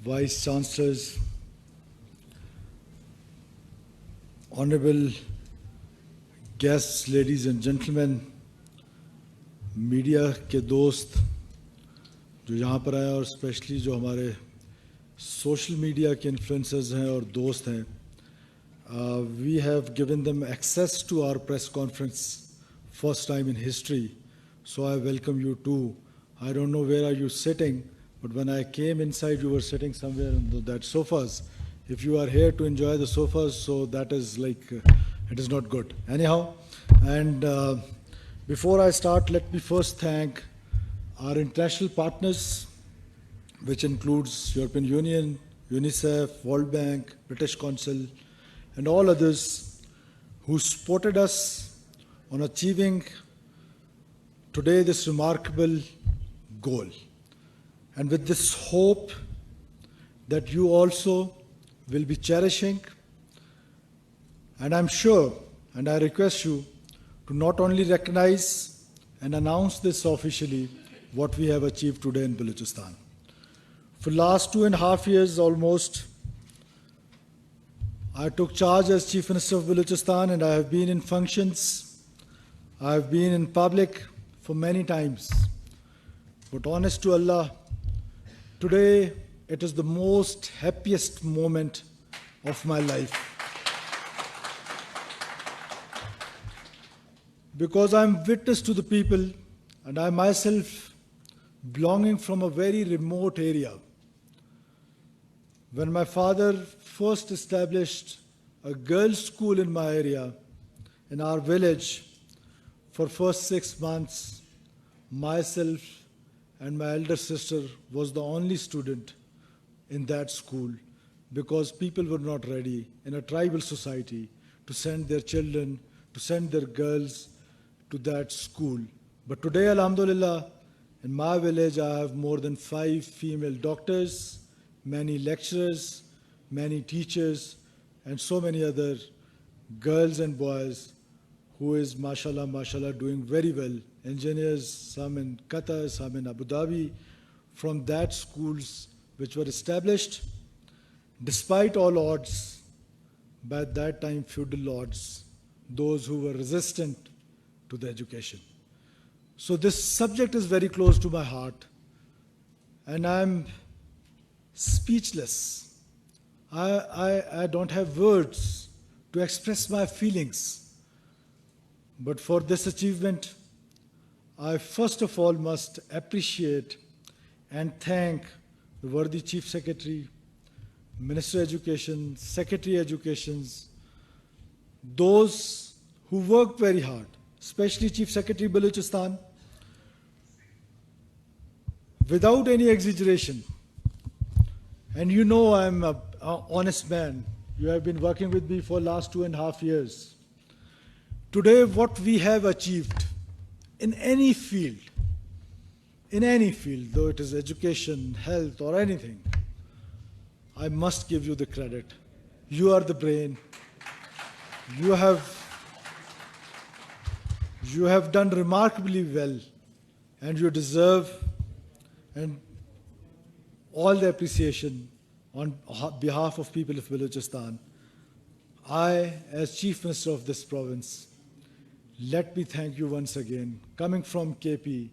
Vice Chancellors, Honorable guests, ladies and gentlemen, media के दोस्त जो यहाँ पर आए और स्पेशली जो हमारे सोशल मीडिया के इन्फ्लुएंसर्स हैं और दोस्त हैं, we have given them access to our press conference first time in history. So I welcome you too. I don't know where are you sitting, but when I came inside, you were sitting somewhere on that sofas. If you are here to enjoy the sofas, so that is like, it is not good. Anyhow, and before I start, let me first thank our international partners, which includes European Union, UNICEF, World Bank, British Council, and all others who supported us on achieving today this remarkable goal. And with this hope that you also will be cherishing, and I'm sure, and I request you to not only recognize and announce this officially, what we have achieved today in Balochistan. For the last 2.5 years almost, I took charge as Chief Minister of Balochistan, and I have been in functions, I have been in public for many times. But honest to Allah, today it is the most happiest moment of my life. Because I'm witness to the people, and I myself belonging from a very remote area. When my father first established a girls' school in my area, in our village, for first 6 months, myself and my elder sister was the only student in that school because people were not ready in a tribal society to send their children, to send their girls to that school. But today, alhamdulillah, in my village, I have more than 5 female doctors, many lecturers, many teachers, and so many other girls and boys who is, mashallah, mashallah, doing very well. Engineers, some in Qatar, some in Abu Dhabi, from that schools which were established, despite all odds, by that time feudal odds, those who were resistant to the education. So this subject is very close to my heart, and I'm speechless. I don't have words to express my feelings. But for this achievement, I first of all must appreciate and thank the worthy Chief Secretary, Minister of Education, Secretary Educations, those who worked very hard, especially Chief Secretary Balochistan, without any exaggeration. And you know I'm an honest man. You have been working with me for the last 2.5 years. Today, what we have achieved in any field, though it is education, health, or anything, I must give you the credit. You are the brain. You have done remarkably well, and you deserve and all the appreciation on behalf of people of Balochistan. I, as Chief Minister of this province, let me thank you once again. Coming from KP,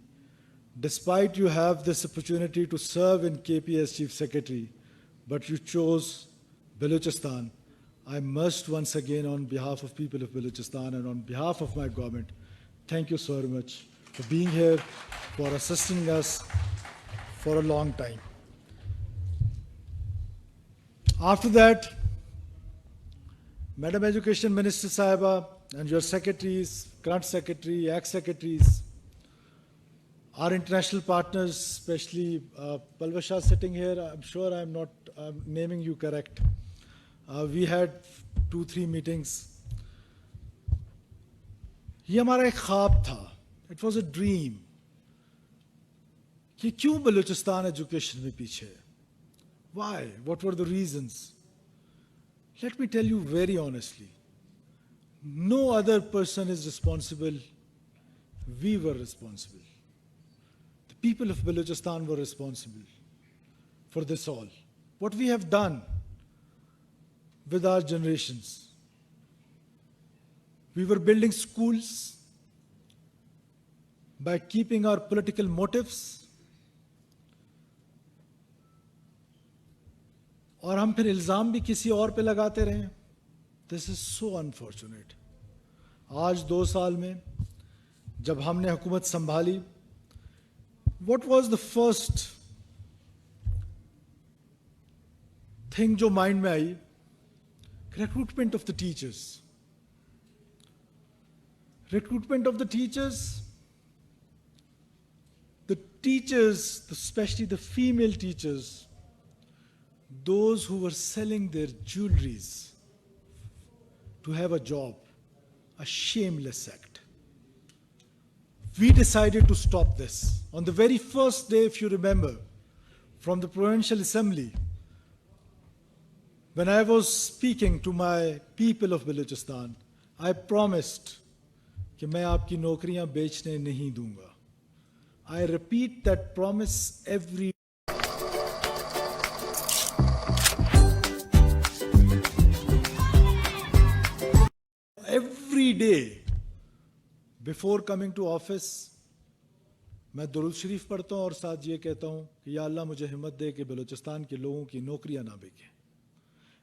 despite you have this opportunity to serve in KP as Chief Secretary, but you chose Balochistan, I must once again, on behalf of people of Balochistan and on behalf of my government, thank you so much for being here, for assisting us for a long time. After that, Madam Education Minister Sahiba and your secretaries, current secretary, ex-secretaries, our international partners, especially Palvasha sitting here, I'm sure I'm not naming you correct. We had 2-3 meetings. ये हमारा एक ख्वाब था. It was a dream. कि क्यों Balochistan education में पीछे है? Why? What were the reasons? Let me tell you very honestly. No other person is responsible. We were responsible. The people of Balochistan were responsible for this all. what we have done with our generations. We were building schools by keeping our political motives, और हम फिर इल्ज़ाम भी किसी और पे लगाते रहे. This is so unfortunate. आज 2 साल में जब हमने हुकूमत संभाली, what was the first thing जो माइंड में आई? Recruitment of the teachers. Recruitment of the teachers. The teachers, especially the female teachers, those who were selling their jewelries to have a job, a shameless act. We decided to stop this. On the very first day, if you remember, from the Provincial Assembly, when I was speaking to my people of Balochistan, I promised कि मैं आपकी नौकरियां बेचने नहीं दूंगा. I repeat that promise every day. Before coming to office, मैं दुरूद शरीफ पढ़ता हूँ और साथ ये कहता हूँ कि या अल्लाह मुझे हिम्मत दे कि बलूचिस्तान के लोगों की नौकरियां ना बिकें.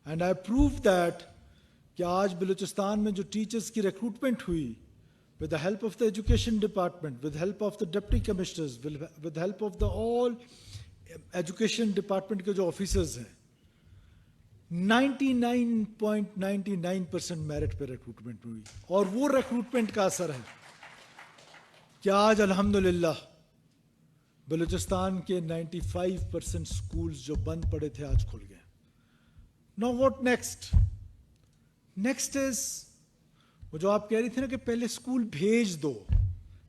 And I proved that कि आज बलूचिस्तान में जो टीचर्स की रिक्रूटमेंट हुई, with the help of the education department, with the help of the deputy commissioners, with the help of the all education department के जो officers हैं, 99.99% मेरिट पे रिक्रूटमेंट हुई. और वो रिक्रूटमेंट का असर है कि आज अल्हम्दुलिल्लाह बलूचिस्तान के 95% स्कूल्स जो बंद पड़े थे आज खुल गए. Now what next? Next is, वो जो आप कह रही थी ना कि पहले स्कूल भेज दो.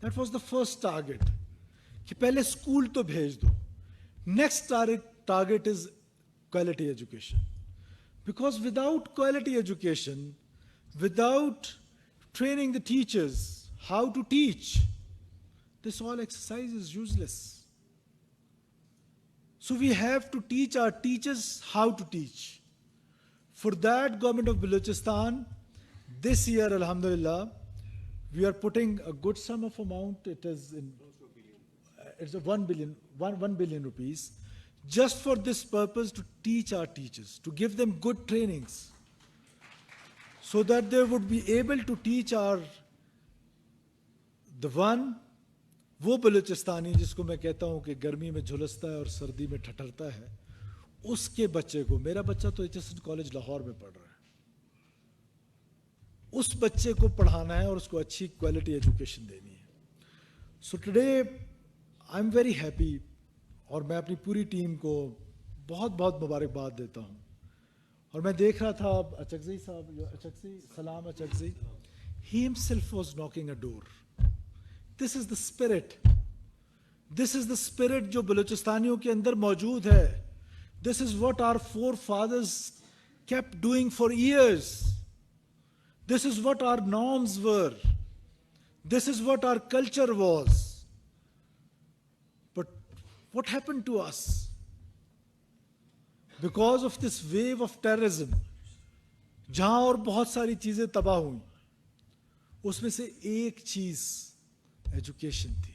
That was the first target, कि पहले स्कूल तो भेज दो. Next target is quality education. Because without quality education, without training the teachers how to teach, this whole exercise is useless. So we have to teach our teachers how to teach. For that, Government of Balochistan, this year, Alhamdulillah, we are putting a good sum of amount. It is in, it's a 1 billion rupees, just for this purpose, to teach our teachers, to give them good trainings, so that they would be able to teach वो बलूचिस्तानी जिसको मैं कहता हूँ कि गर्मी में झुलसता है और सर्दी में ठठरता है, उसके बच्चे को, मेरा बच्चा तो HSN कॉलेज लाहौर में पढ़ रहा है, उस बच्चे को पढ़ाना है और उसको अच्छी क्वालिटी एजुकेशन देनी है. So today I am very happy, और मैं अपनी पूरी टीम को बहुत बहुत मुबारकबाद देता हूँ. और मैं देख रहा था अचकज़ई साहब, सलाम Achakzai, he himself was knocking a door. This is the spirit. This is the spirit जो बलूचिस्तानियों के अंदर मौजूद है. This is what our forefathers kept doing for years. This is what our norms were. This is what our culture was. But what happened to us? Because of this wave of terrorism, जहां और बहुत सारी चीजें तबाह हुई, उसमें से एक चीज एजुकेशन थी.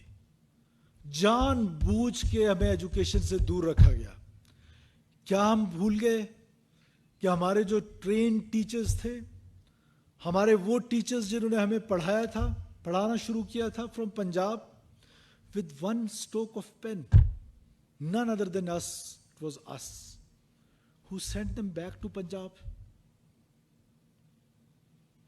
जानबूझ के हमें एजुकेशन से दूर रखा गया. क्या हम भूल गए कि हमारे जो ट्रेन टीचर्स थे, हमारे वो टीचर्स जिन्होंने हमें पढ़ाया था, पढ़ाना शुरू किया था from Punjab, with one stroke of pen, none other than us, it was us who sent them back to Punjab,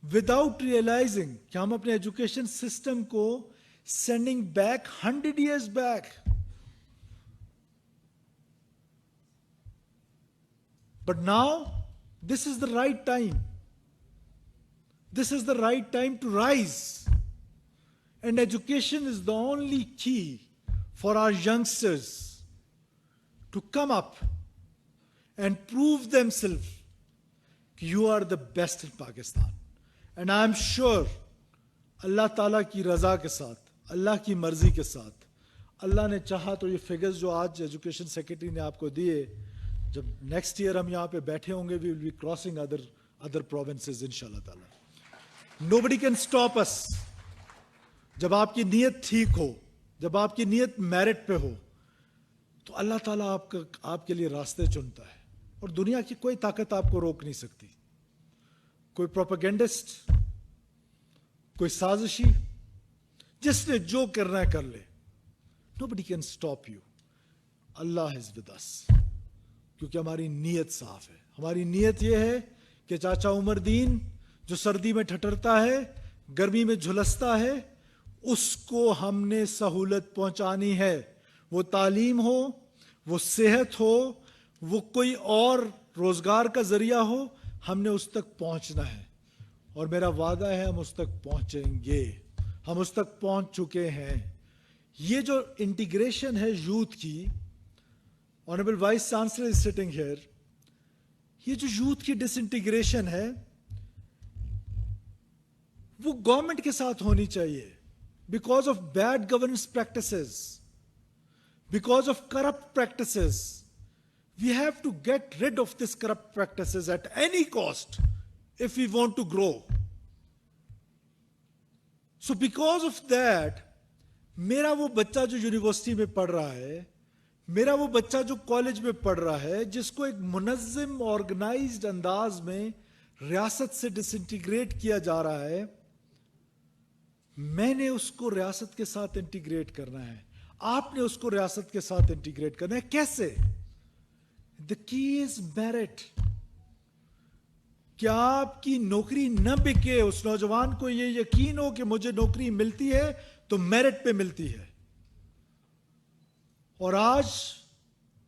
without realizing कि हम अपने एजुकेशन सिस्टम को sending back 100 years back. But now, this is the right time. This is the right time to rise. And education is the only key for our youngsters to come up and prove themselves you are the best in Pakistan. And I am sure Allah Ta'ala की रज़ा के साथ, अल्लाह की मर्जी के साथ, अल्लाह ने चाहा तो ये फिगर्स जो आज एजुकेशन सेक्रेटरी ने आपको दिए, जब नेक्स्ट ईयर हम यहाँ पे बैठे होंगे, we will be crossing other provinces इंशाल्लाह ताला। Nobody can stop us. जब आपकी नीयत ठीक हो, जब आपकी नीयत मेरिट पे हो, तो अल्लाह ताला आपके लिए रास्ते चुनता है, और दुनिया की कोई ताकत आपको रोक नहीं सकती। कोई प्रोपेगेंडिस्ट, कोई साजिशी, जिसने जो करना है कर ले, nobody can stop you. Allah is with us, क्योंकि हमारी नीयत साफ है। हमारी नीयत यह है कि चाचा उमरदीन जो सर्दी में ठठरता है, गर्मी में झुलसता है, उसको हमने सहूलत पहुंचानी है। वो तालीम हो, वो सेहत हो, वो कोई और रोजगार का जरिया हो, हमने उस तक पहुंचना है। और मेरा वादा है हम उस तक पहुंचेंगे, हम उस तक पहुंच चुके हैं। ये जो इंटीग्रेशन है यूथ की, honourable vice chancellor is sitting here, ये जो यूथ की डिसइंटीग्रेशन है वो गवर्नमेंट के साथ होनी चाहिए। Because of bad governance practices, because of corrupt practices, we have to get rid of this corrupt practices at any cost if we want to grow. So because of that, मेरा वो बच्चा जो university में पढ़ रहा है, मेरा वो बच्चा जो कॉलेज में पढ़ रहा है, जिसको एक मुनज़्ज़म ऑर्गेनाइज्ड अंदाज में रियासत से डिसइंटीग्रेट किया जा रहा है, मैंने उसको रियासत के साथ इंटीग्रेट करना है, आपने उसको रियासत के साथ इंटीग्रेट करना है। कैसे? The key is merit. क्या आपकी नौकरी न बिके, उस नौजवान को ये यकीन हो कि मुझे नौकरी मिलती है तो मेरिट पे मिलती है। और आज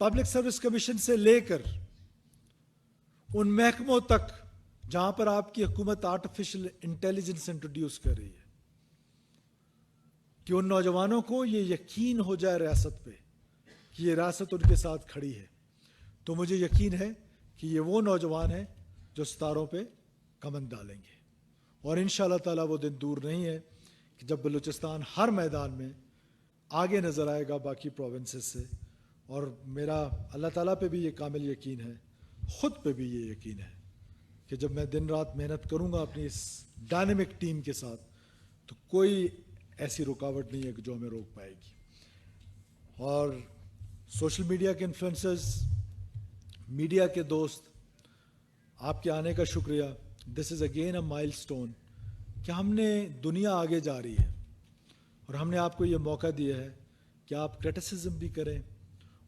पब्लिक सर्विस कमीशन से लेकर उन महकमों तक जहां पर आपकी हुकूमत आर्टिफिशियल इंटेलिजेंस इंट्रोड्यूस कर रही है, कि उन नौजवानों को ये यकीन हो जाए रियासत पे कि ये रियासत उनके साथ खड़ी है, तो मुझे यकीन है कि ये वो नौजवान हैं जो सितारों पे कमन डालेंगे। और इंशाअल्लाह ताला वो दिन दूर नहीं है कि जब बलूचिस्तान हर मैदान में आगे नजर आएगा बाकी प्रोविंसेस से। और मेरा अल्लाह ताला पे भी ये कामिल यकीन है, खुद पे भी ये यकीन है कि जब मैं दिन रात मेहनत करूंगा अपनी इस डायनेमिक टीम के साथ, तो कोई ऐसी रुकावट नहीं है कि जो हमें रोक पाएगी। और सोशल मीडिया के इन्फ्लुएंसर्स, मीडिया के दोस्त, आपके आने का शुक्रिया। This is again a milestone कि हमने, दुनिया आगे जा रही है और हमने आपको ये मौका दिया है कि आप क्रिटिसिज्म भी करें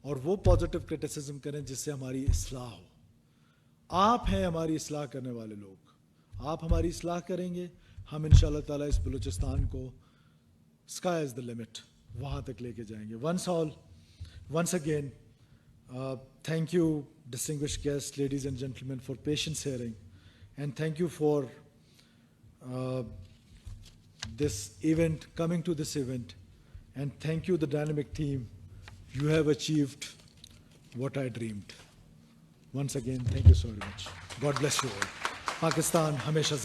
और वो पॉजिटिव क्रिटिसिज्म करें जिससे हमारी इस्लाह हो। आप हैं हमारी इस्लाह करने वाले लोग, आप हमारी इस्लाह करेंगे, हम इंशाअल्लाह ताला इस बलूचिस्तान को स्काई इज़ द लिमिट, वहाँ तक लेके जाएंगे। once again, thank you, distinguished guests, ladies and gentlemen, for patience hearing, and thank you for this event, coming to this event, and thank you the dynamic team. You have achieved what I dreamed. Once again, thank you so very much. God bless you all. Pakistan, hamesha